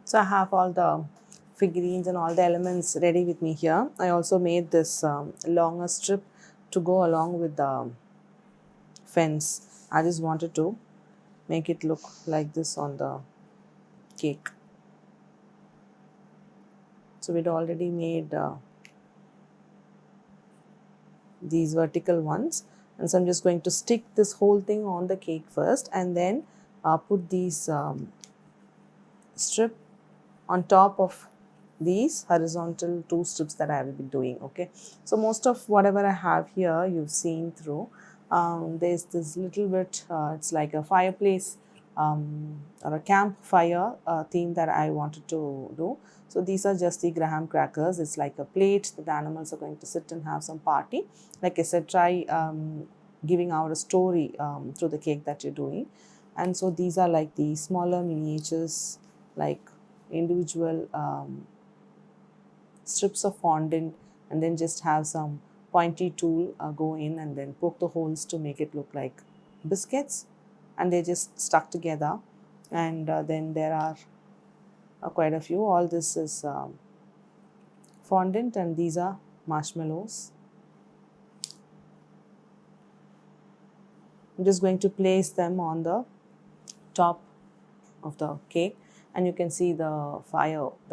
So I have all the figurines and all the elements ready with me here. I also made this longer strip to go along with the fence. I just wanted to make it look like this on the cake. So we'd already made these vertical ones, and so I'm just going to stick this whole thing on the cake first, and then put these strip on top of these horizontal two strips that I will be doing. Okay, so most of whatever I have here you've seen through. There's this little bit, it's like a fireplace or a campfire theme that I wanted to do. So these are just the graham crackers. It's like a plate that the animals are going to sit and have some party. Like I said, try giving out a story through the cake that you're doing. And so these are like the smaller miniatures, like individual strips of fondant, and then just have some pointy tool go in and then poke the holes to make it look like biscuits, and they just stuck together. And then there are quite a few. All this is fondant, and these are marshmallows. I'm just going to place them on the top of the cake, and you can see the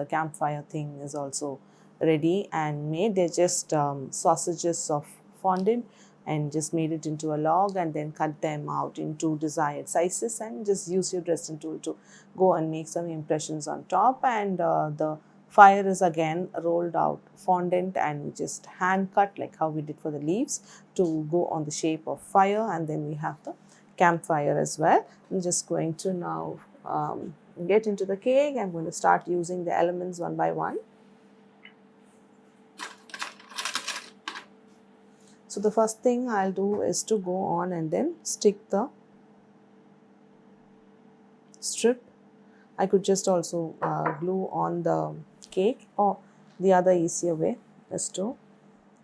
campfire thing is also ready and made. They're just sausages of fondant, and just made it into a log and then cut them out into desired sizes, and just use your Dresden tool to go and make some impressions on top. And the fire is again rolled out fondant, and we just hand cut like how we did for the leaves to go on the shape of fire. And then we have the campfire as well. I'm just going to now get into the cake. I'm going to start using the elements one by one. So the first thing I'll do is to go on and then stick the strip. I could just also glue on the cake, or the other easier way is to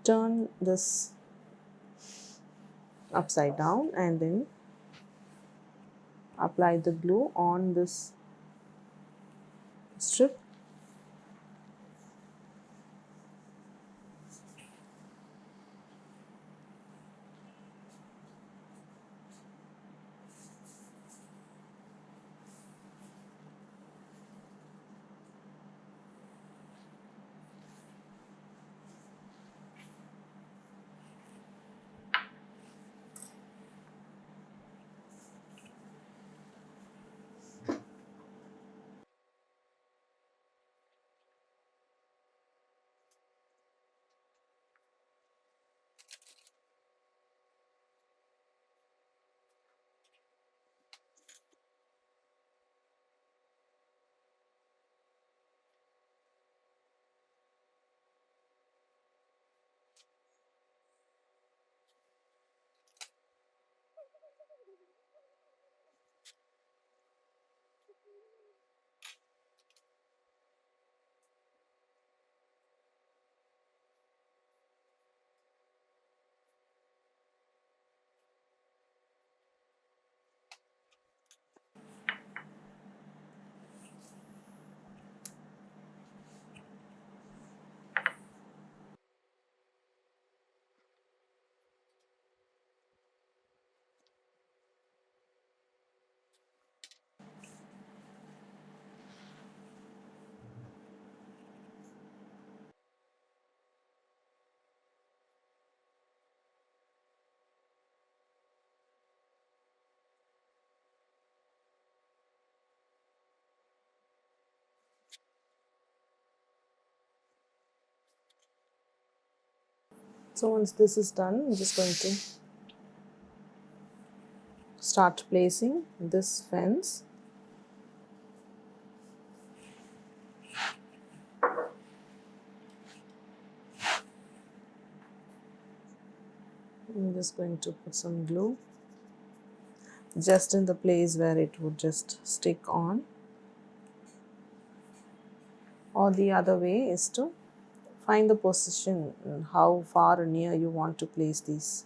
turn this upside down and then apply the glue on this strip. So once this is done, I'm just going to start placing this fence. I'm just going to put some glue just in the place where it would just stick on, or the other way is to find the position and how far or near you want to place these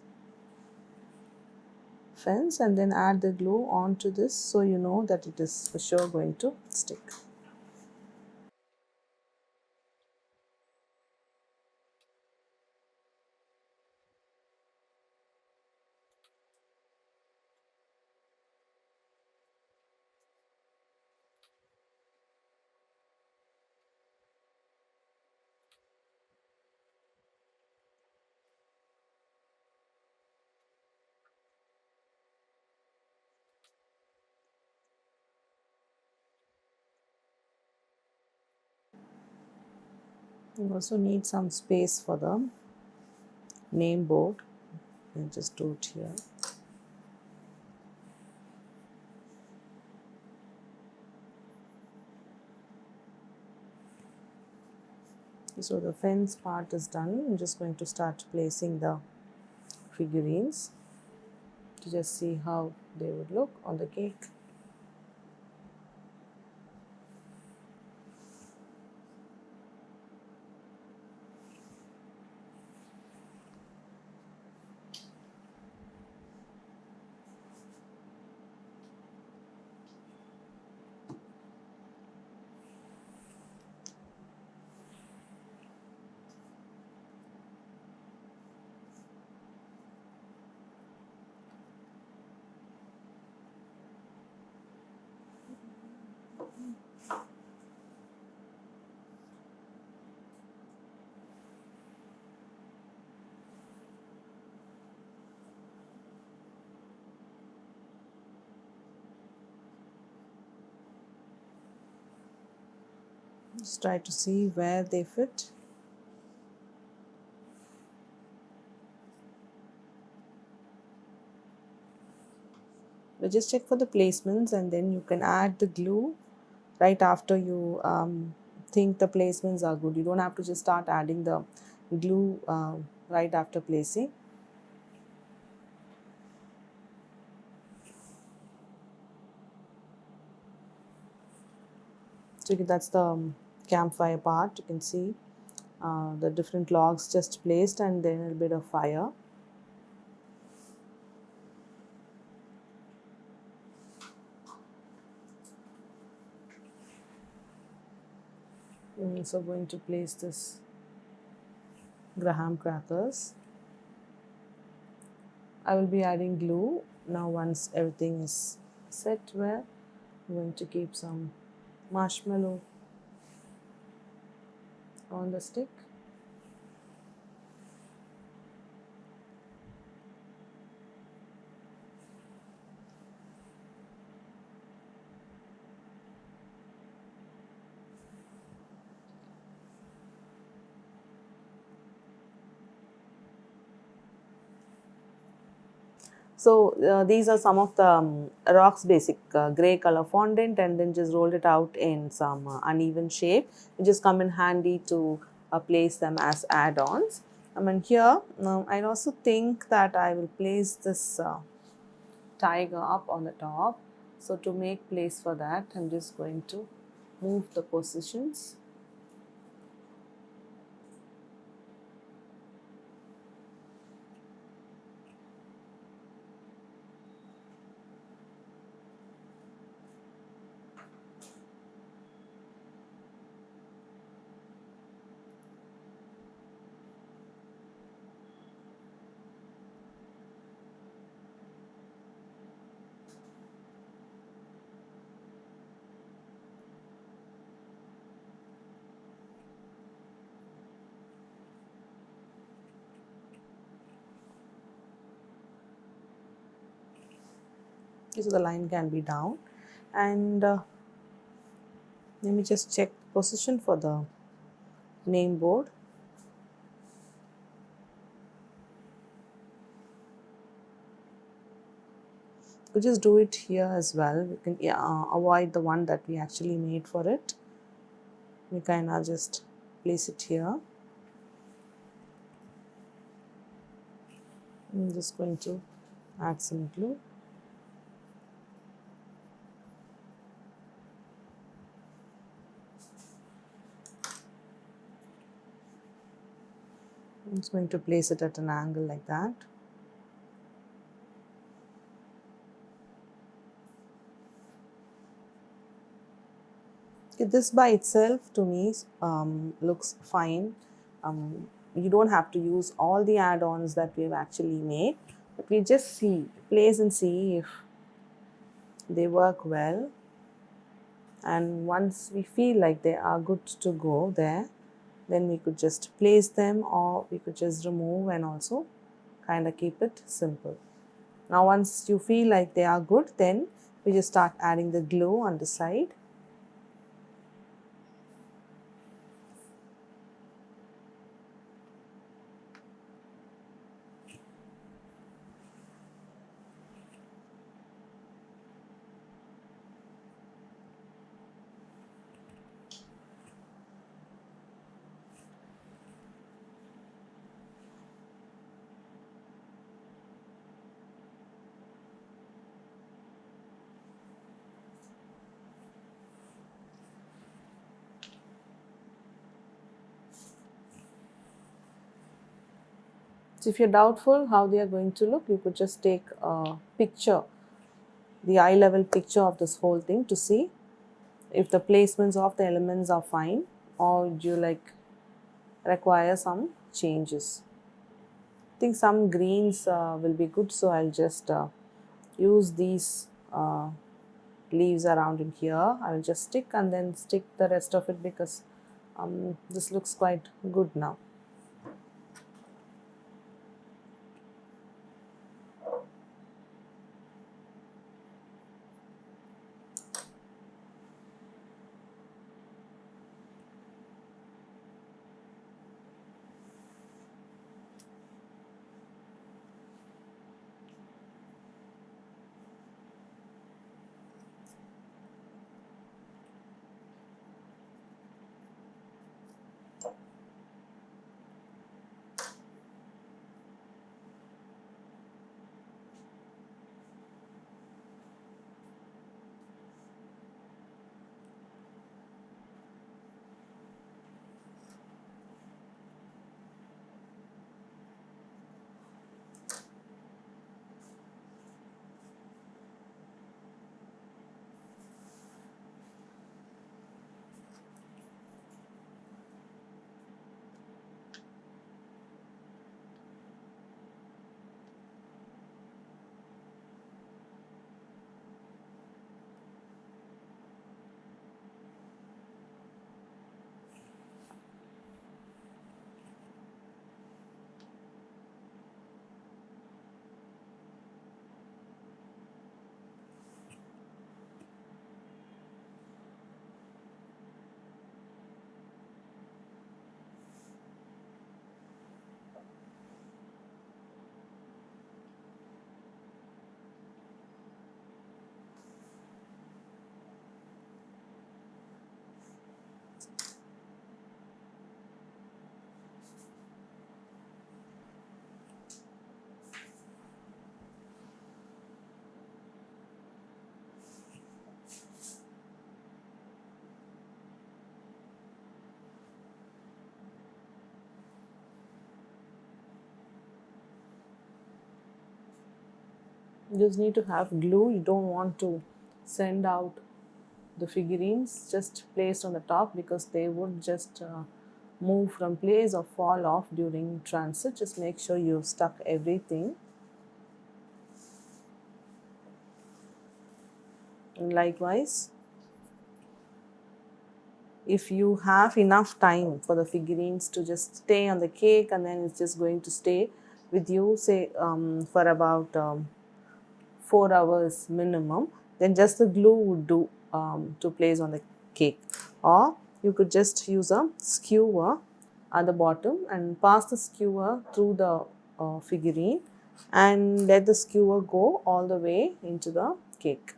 fence, and then add the glue onto this so you know that it is for sure going to stick. You also need some space for the name board. And just do it here. So the fence part is done. I'm just going to start placing the figurines to just see how they would look on the cake. Just try to see where they fit. But just check for the placements, and then you can add the glue right after you think the placements are good. You don't have to just start adding the glue right after placing. So that's the campfire part. You can see the different logs just placed and then a little bit of fire. I'm also going to place this graham crackers. I will be adding glue. Now once everything is set well, I'm going to keep some marshmallow on the stick. So these are some of the rocks basic gray color fondant, and then just rolled it out in some uneven shape. It just come in handy to place them as add-ons. I mean here, I also think that I will place this tiger up on the top. So to make place for that, I'm just going to move the positions. Okay, so the line can be down, and let me just check position for the name board. You just do it here as well. You can avoid the one that we actually made for it. We kind of just place it here. I'm just going to add some glue. I'm just going to place it at an angle like that. Okay, this by itself to me looks fine. You don't have to use all the add-ons that we've actually made, but we just place and see if they work well. And once we feel like they are good to go there, then we could just place them, or we could just remove and also kind of keep it simple. Now once you feel like they are good, then we just start adding the glue on the side. So if you're doubtful how they are going to look, you could just take a picture, the eye level picture of this whole thing, to see if the placements of the elements are fine, or do you like require some changes. I think some greens will be good, so I'll just use these leaves around in here. I will just stick and then stick the rest of it, because this looks quite good now. You just need to have glue. You don't want to send out the figurines just placed on the top, because they would just move from place or fall off during transit. Just make sure you've stuck everything. And likewise, if you have enough time for the figurines to just stay on the cake, and then it's just going to stay with you, say for about 4 hours minimum, then just the glue would do to place on the cake. Or you could just use a skewer at the bottom and pass the skewer through the figurine, and let the skewer go all the way into the cake.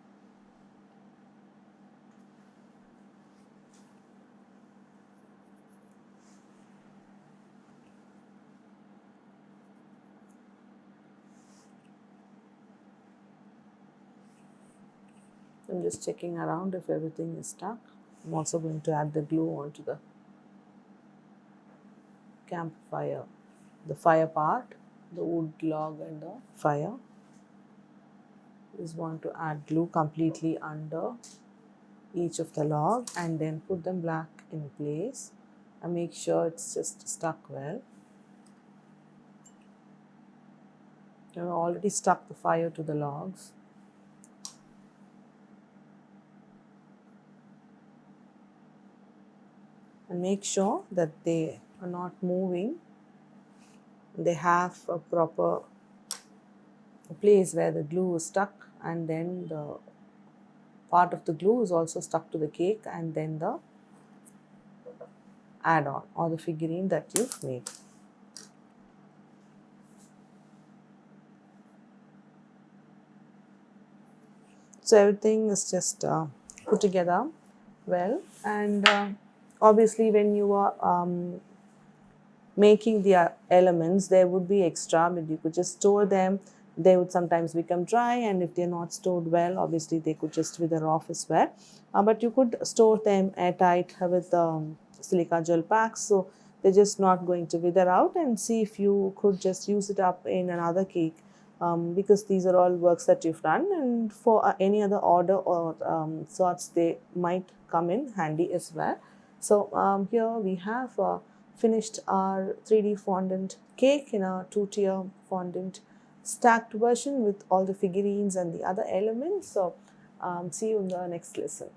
I'm just checking around if everything is stuck. I'm also going to add the glue onto the campfire, the fire part, the wood log and the fire. Just want to add glue completely under each of the log, and then put them back in place and make sure it's just stuck well. I've already stuck the fire to the logs. And make sure that they are not moving. They have a proper place where the glue is stuck, and then the part of the glue is also stuck to the cake, and then the add-on or the figurine that you've made. So everything is just put together well, and obviously when you are making the elements, there would be extra, but you could just store them. They would sometimes become dry, and if they're not stored well, obviously they could just wither off as well. But you could store them airtight with silica gel packs, so they're just not going to wither out, and see if you could just use it up in another cake, because these are all works that you've done, and for any other order or sorts, they might come in handy as well. So here we have finished our 3D fondant cake in a 2-tier fondant stacked version with all the figurines and the other elements. So see you in the next lesson.